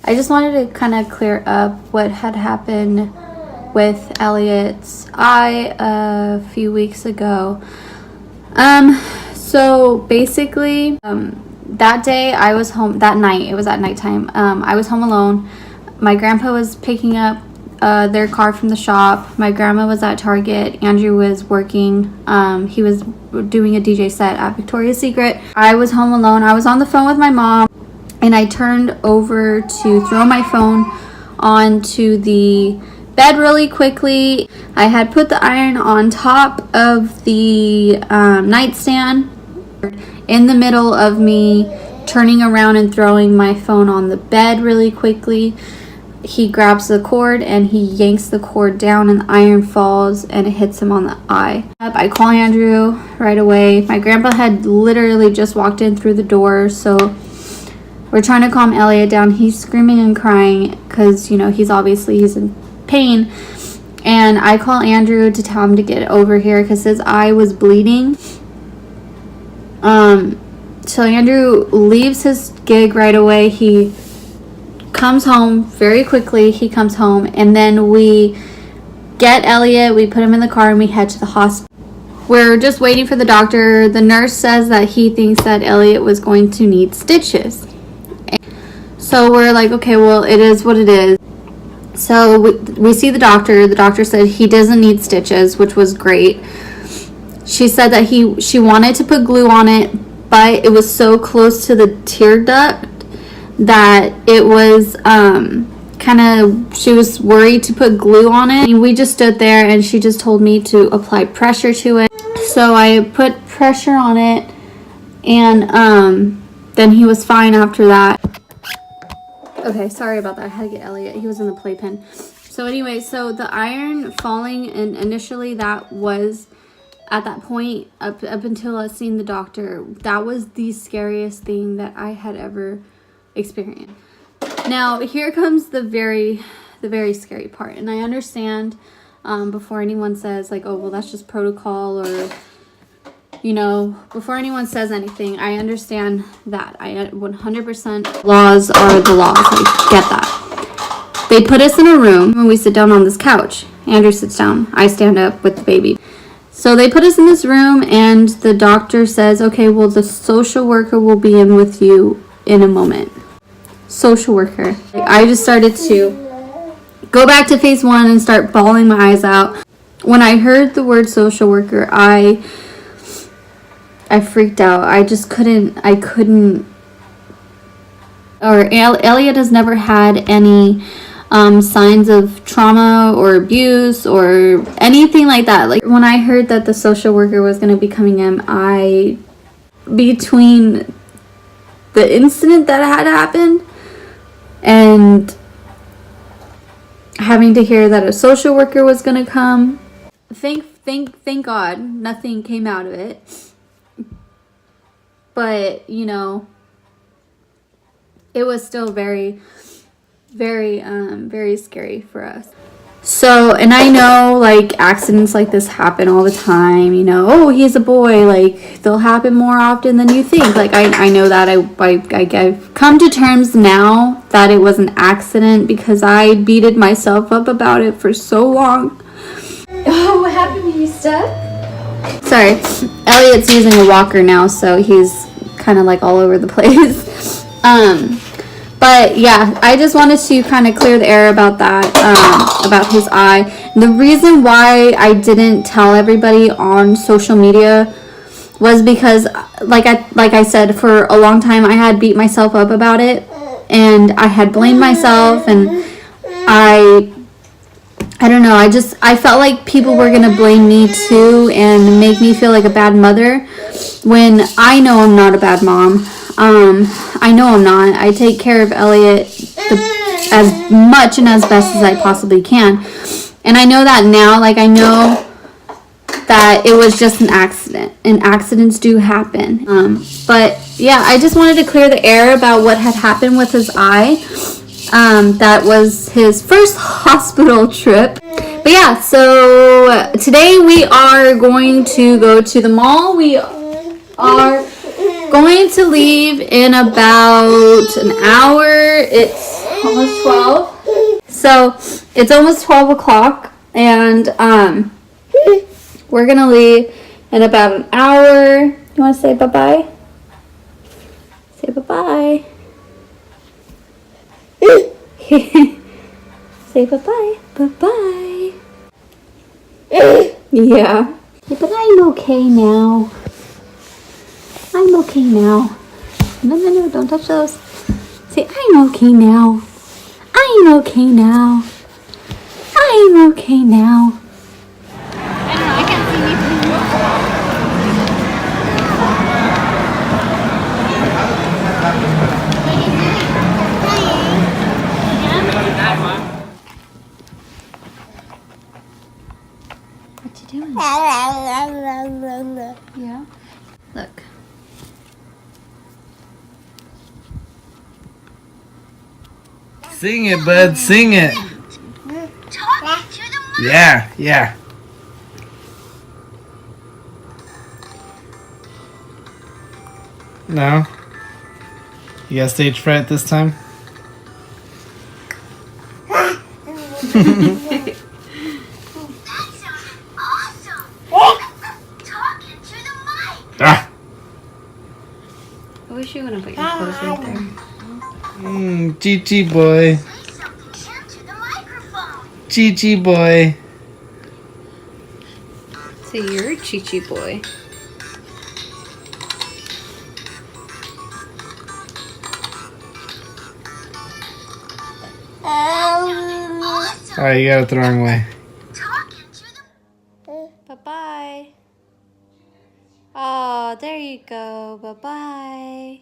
I just wanted to kind of clear up what had happened with Elliot's eye a few weeks ago. So basically, that day I was home, that night, it was at nighttime, I was home alone. My grandpa was picking up their car from the shop. My grandma was at Target. Andrew was working. He was doing a DJ set at Victoria's Secret. I was home alone. I was on the phone with my mom, and I turned over to throw my phone onto the bed really quickly. I had put the iron on top of the nightstand. In the middle of me turning around and throwing my phone on the bed really quickly, he grabs the cord and he yanks the cord down, and the iron falls and it hits him on the eye. I call Andrew right away. My grandpa had literally just walked in through the door, so we're trying to calm Elliot down. He's screaming and crying because, you know, he's in pain. And I call Andrew to tell him to get over here because his eye was bleeding. So Andrew leaves his gig right away. He comes home very quickly. He comes home, and then we get Elliot, we put him in the car, and we head to the hospital. We're just waiting for the doctor. The nurse says that he thinks that Elliot was going to need stitches. So we're like, okay, well, it is what it is. So we see the doctor. The doctor said he doesn't need stitches, which was great. She said that she wanted to put glue on it, but it was so close to the tear duct that it was she was worried to put glue on it. And we just stood there, and she just told me to apply pressure to it. So I put pressure on it, and then he was fine after that. Okay, sorry about that. I had to get Elliot. He was in the playpen. So anyway, so the iron falling, and initially that was, at that point, up until I seen the doctor, that was the scariest thing that I had ever experienced. Now, here comes the very scary part. And I understand, before anyone says, like, oh, well, that's just protocol, or, you know, before anyone says anything, I understand that. I 100% laws are the laws. I get that. They put us in a room, and we sit down on this couch. Andrew sits down. I stand up with the baby. So they put us in this room, and the doctor says, okay, well, the social worker will be in with you in a moment. Social worker. I just started to go back to phase 1 and start bawling my eyes out. When I heard the word social worker, I freaked out. I couldn't. Elliot has never had any signs of trauma or abuse or anything like that. Like, when I heard that the social worker was going to be coming in, between the incident that had happened and having to hear that a social worker was going to come, thank God nothing came out of it. But, you know, it was still very scary for us. So, and I know, like, accidents like this happen all the time, you know, oh, he's a boy, like, they'll happen more often than you think. Like, I know that. I've come to terms now that it was an accident because I beated myself up about it for so long. Oh, what happened? You stuck? Sorry, Elliot's using a walker now, so he's kind of like all over the place. But yeah, I just wanted to kind of clear the air about that, about his eye. The reason why I didn't tell everybody on social media was because, like I said, for a long time I had beat myself up about it, and I had blamed myself, and I don't know, I felt like people were going to blame me too and make me feel like a bad mother, when I know I'm not a bad mom. I know I'm not. I take care of Elliot as much and as best as I possibly can. And I know that now. Like, I know that it was just an accident. And accidents do happen. But, yeah, I just wanted to clear the air about what had happened with his eye. That was his first hospital trip. But, yeah, so today we are going to go to the mall. We are going to leave in about an hour. It's almost 12. So it's almost 12 o'clock, and we're gonna leave in about an hour. You want to say bye-bye? Say bye-bye. Say bye-bye. Bye-bye. Yeah. But I'm okay now. I'm okay now. No, don't touch those. Say, I'm okay now. I'm okay now. I'm okay now. I don't know, I can't see anything. What you doing? Yeah? Look. Sing it, bud. Sing it. Yeah. No? You got stage fright this time? Ah! I wish you wouldn't put your clothes right there. Chi boy. Chi boy. So you're a Chi boy. Alright, you got it the wrong way. Bye-bye. Oh, there you go. Bye-bye.